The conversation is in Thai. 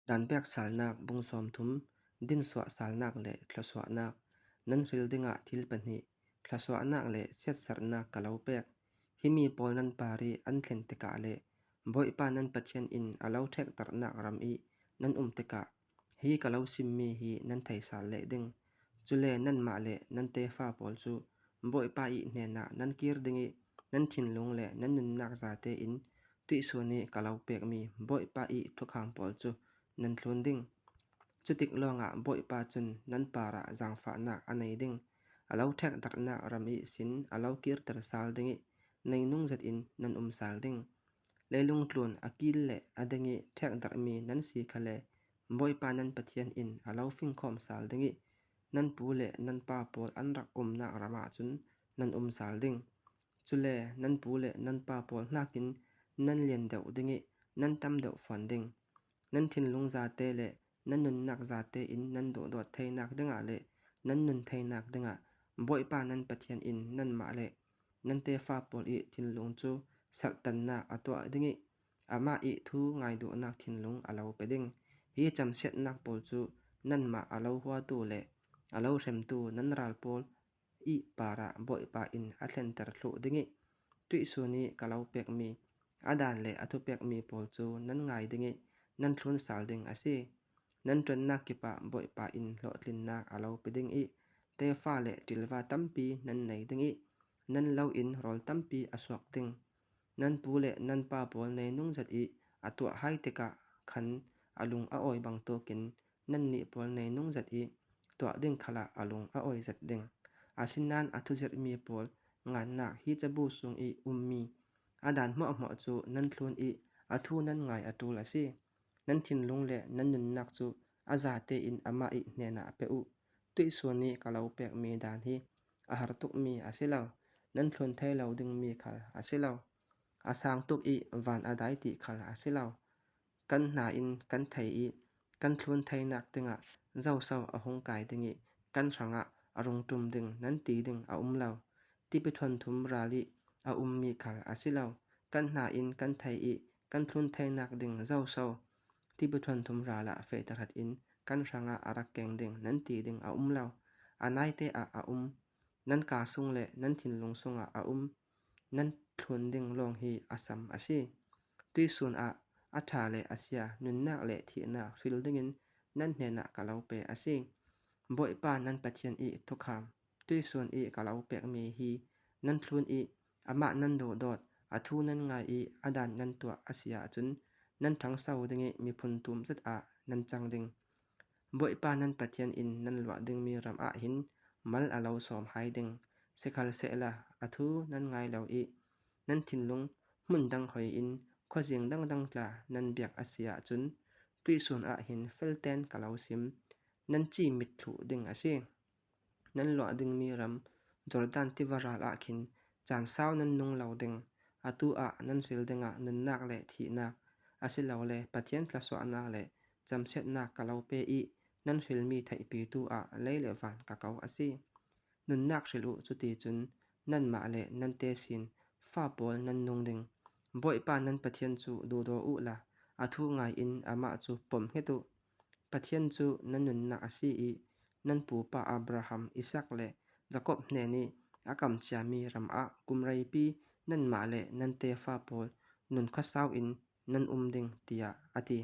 ดานแบกสาลนักบุงสอมทุมดินสวะสาลนักและทะสวะนักนั้นริลดิงะทิลปะนิทะสวะนักและเสียดสรนักกะเลาแบกฮิมีปอลนั้นปารีอันเทนติกะและบ่อยปานั้นปะเทียนอินอะเลาแทกตรนักรำอีนั้นติกะฮีกะเลาซิมมีฮีนั้นไทสาลและดิงจุเลนั้นมาและนั้นเตฟ้าปอลจูบ่อยปาอีเนนะนั้นกีรดิงอีนั้นทินลงและนั้นนุนนักซาเตอินตุอิโซนีกะเลาแบกมีบ่อยปาอีทุกคำปอลจูนั้นทลวนดิ่งจุติกลองบ่อยปาจุนนั้นปาระจังฝานักอันไหนดิ่งอะเลาแทกตรนักรำอีสินอะเลากีรตรสาลดิ่งในนุ่งจัดอินนั้นสาลดิ่งเลยลุงทลวนอากิลและอดิงแทกตรมีนั้นสีคะเลบ่อยปานั้นปะเทียนอินอะเลาฟิงคอมสาลดิ่งนั้นปูและนั้นปาปอลอันรักนักรมาจุนนั้นสาลดิ่งจุเลนั้นปูและนั้นปาปอลนักกินนั้นเลียนเดาดิ่งนั้นตำเดาฟันดิ่งนั้นทินลุงซาเตเลนั้นนุนนักซาเตอินนั้นโดดไทนักดึงอะเลนั้นนุนไทนักดึงอะบ่อยปานั้นปะเทียนอินนั้นมาเลนั้นเตฟ้าปอลอีทินลุงจูสักตันนักอะตัวดึงอามาอีทูไงดูนักทินลุงอะเลาไปดึงฮีจำเสียนักปอลจูนั้นมาอะเลาหัวตูเลอะเลาเข็มตูนั้นรัลปอลอีปาระบ่อยปาอินอะเทนเตอร์ทลุดึงตุอิโซนีกะเลาเปกมีอาดานเลอะทุเปกมีปอลจูนั้นไงดึงนั้นทลุนสาลดิ่งอาซีนั้นจนนักกิปะบ่อยปาอินโลลินนักอะเลาไปดึงเตฟ้าเลติลวาตัมปีนั้นไหนดึงนั้นเลาอินรอลตัมปีอสวกดึงนั้นปูเลนั้นปาปอลในนุ่งจัดอะตัวไฮเตกะคันอะลุงอะออยบังโตกินนั้นนิปอลในนุ่งจัดตัวดึงขละอะลุงอะออยจัดดึงอาสินนานอะทุจัดมีปอลงานนักฮีจะบูซุงมีอาดานเหมาะจูนั้นทลุนอะทูนั้นไงอะตูละซีนั้นทินลงและนั้นนุนนักจูอาซาเตอินอามาเนนะเปอุตุอิโซนีกะเลาเปกมีดานฮีอาหารตุกมีอาศิลานั้นทลนไทเลาดึงมีขลอาศิลาอาสางตุกวานอาไดติขลอาศิลากันนาอินกันไทกันทลนไทนักดึงเจ้าเศร้าอะหงกายดึงกันสังอารมณ์ตุมดึงนั้นตีดึงอาลาที่ไปทวนทุมราลีอามีขลอาศิลากันนาอินกันไทกันทลนไทนักดึงเจ้าเศร้าที่บุทวนทุมราละเฟตรัดอินกันสังอารักแกงดึงนั้นตีดึงอาลาอันไหนเตอานั้นกาซุงและนั้นทินลงซุงอานั้นทวนดึงลงฮีอาซัมอาซีตุยซุนอาทาเลอาเซียนุนนักและทีนักฟิลดึงนั้นเนนะกะเลาเปอาซีบ่อยปานั้นปะเทียนทุกคำตุยซุนกะเลาเปกมีฮีนั้นทลวนอามานั้นโดดอาทูนั้นไงอาดานนั้นตัวอาเซียจุนนั้นทั้งเศร้าดึงมีพุนตุมจัดนั้นจังดึงบ่อยปานั้นปะเทียนอินนั้นหลวดึงมีรำหินมัลอาเลาสอมหายดึงเสคัลเสละอาทูนั้นไงเหลานั้นทินลงมุนดังหอยอินข้อเสียงดังละนั้นเบียกอาเซียจุนตุยส่วนหินเฟลเตนกะเลาซิมนั้นจีมิดถูดึงอาเซียนั้นหลวดึงมีรำจอร์ดานติวาราลคินจานเศร้านั้นนงเหลาดึงอาตูนั้นเซลดึงนุนนักและทีนักอาศิลาเลปะเทียนทลสวานักและจำเสดนักกะเลาเปนั้นฟิลมีไทปีตูเลเลวันกะเกาอาซีนุนนักเชลุจุติจุนนั้นมาเลนั้นเตสินฟ้าปอลนั้นนงดึงบ่อยปานั้นปะเทียนจูดูโดละอาทูไงอินอามาจูปมเฮตุปะเทียนจูนั้นนุนนักอาซีนั้นปูปาอับราฮัมอิซักและจาคอบเนนีอากำจามีรำกุมไรปีนั้นมาเลนั้นเตฟ้าปอลนุนข้าสาวอินนั้นดึงเตียอติ